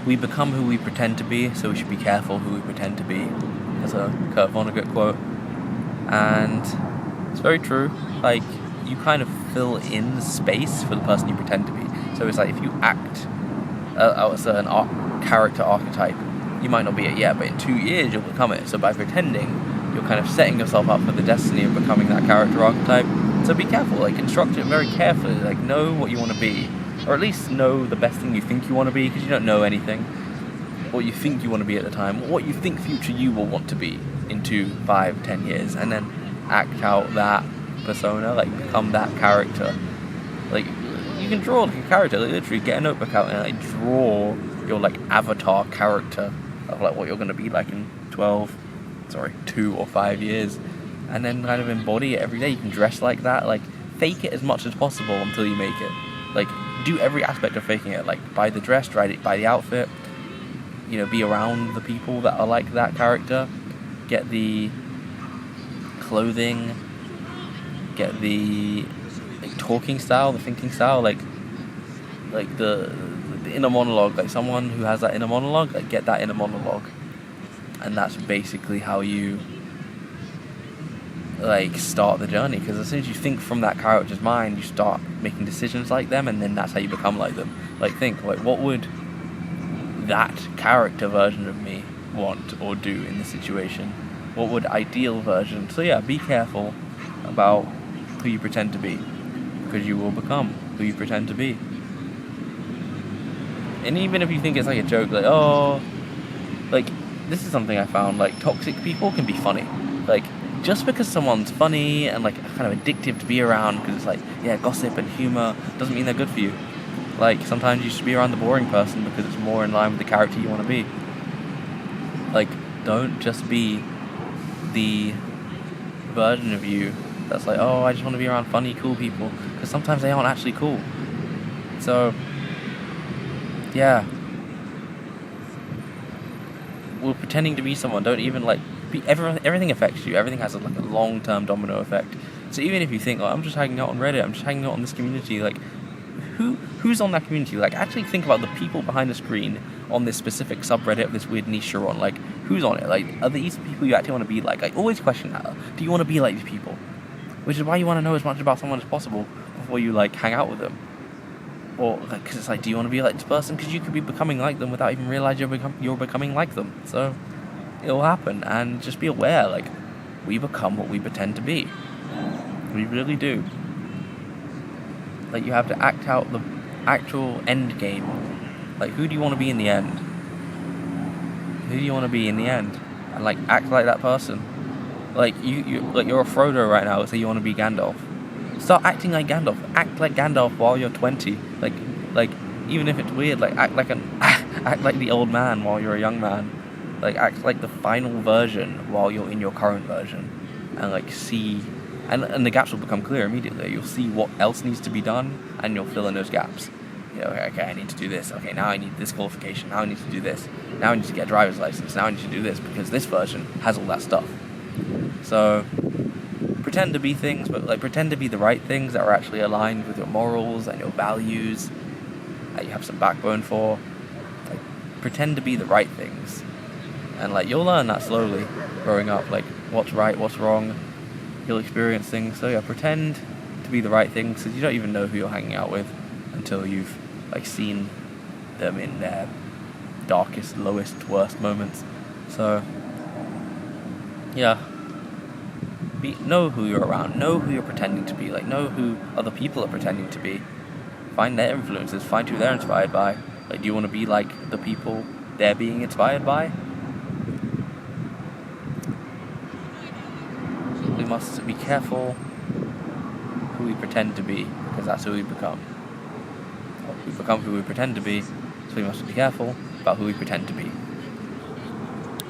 we become who we pretend to be, so we should be careful who we pretend to be. That's a Kurt Vonnegut quote. And it's very true. Like, you kind of fill in the space for the person you pretend to be. So it's like if you act out a certain character archetype, you might not be it yet, but in 2 years you'll become it. So by pretending, you're kind of setting yourself up for the destiny of becoming that character archetype. So be careful, like construct it very carefully, like know what you want to be, or at least know the best thing you think you want to be, because you don't know anything. What you think you want to be at the time, what you think future you will want to be in 2, 5, 10 years, and then act out that persona, like become that character. Like, you can draw like a character, like literally get a notebook out and like draw your like avatar character of like what you're going to be like in 2 or 5 years, and then kind of embody it every day. You can dress like that, like fake it as much as possible until you make it. Like, do every aspect of faking it, like buy the dress, buy the outfit, you know, be around the people that are like that character, get the clothing, get the like talking style, the thinking style, like the inner monologue, like someone who has that inner monologue, like get that inner monologue. And that's basically how you like start the journey, because as soon as you think from that character's mind, you start making decisions like them, and then that's how you become like them. Like, think, like, what would that character version of me want or do in this situation? What would ideal version? So yeah, be careful about who you pretend to be, because you will become who you pretend to be. And even if you think it's like a joke, like, oh, like, this is something I found, like, toxic people can be funny. Like, just because someone's funny and like kind of addictive to be around, because it's like, yeah, gossip and humor, doesn't mean they're good for you. Like, sometimes you should be around the boring person because it's more in line with the character you want to be. Like, don't just be the version of you that's like, oh, I just want to be around funny, cool people, because sometimes they aren't actually cool. So yeah, we're pretending to be someone. Don't even like be everything affects you. Everything has like a long-term domino effect. So even if you think, I'm just hanging out on Reddit, I'm just hanging out on this community, like who's on that community? Like, actually think about the people behind the screen on this specific subreddit of this weird niche you're on. Like, who's on it? Like, are these people you actually want to be like? I always question that. Do you want to be like these people? Which is why you want to know as much about someone as possible before you like hang out with them. Or, like, because it's like, do you want to be like this person? Because you could be becoming like them without even realizing you're becoming like them. So it'll happen, and just be aware, like, we become what we pretend to be. We really do. Like, you have to act out the actual end game. Like, who do you want to be in the end? Who do you want to be in the end? And like, act like that person. Like, you like, you're a Frodo right now, so you want to be Gandalf. Start acting like Gandalf. Act like Gandalf while you're 20. Like even if it's weird, like act like the old man while you're a young man. Like, act like the final version while you're in your current version, and like see, and the gaps will become clear immediately. You'll see what else needs to be done, and you'll fill in those gaps. You know, okay, I need to do this. Okay, now I need this qualification. Now I need to do this. Now I need to get a driver's license. Now I need to do this because this version has all that stuff. So pretend to be things, but like pretend to be the right things that are actually aligned with your morals and your values, that you have some backbone for. Like, pretend to be the right things, and like, you'll learn that slowly growing up, like what's right, what's wrong. You'll experience things. So yeah, pretend to be the right things, because you don't even know who you're hanging out with until you've like seen them in their darkest, lowest, worst moments. So yeah, know who you're around, know who you're pretending to be, like, know who other people are pretending to be, find their influences, find who they're inspired by. Like, do you want to be like the people they're being inspired by? We must be careful who we pretend to be, because that's who we become. We become who we pretend to be, so we must be careful about who we pretend to be.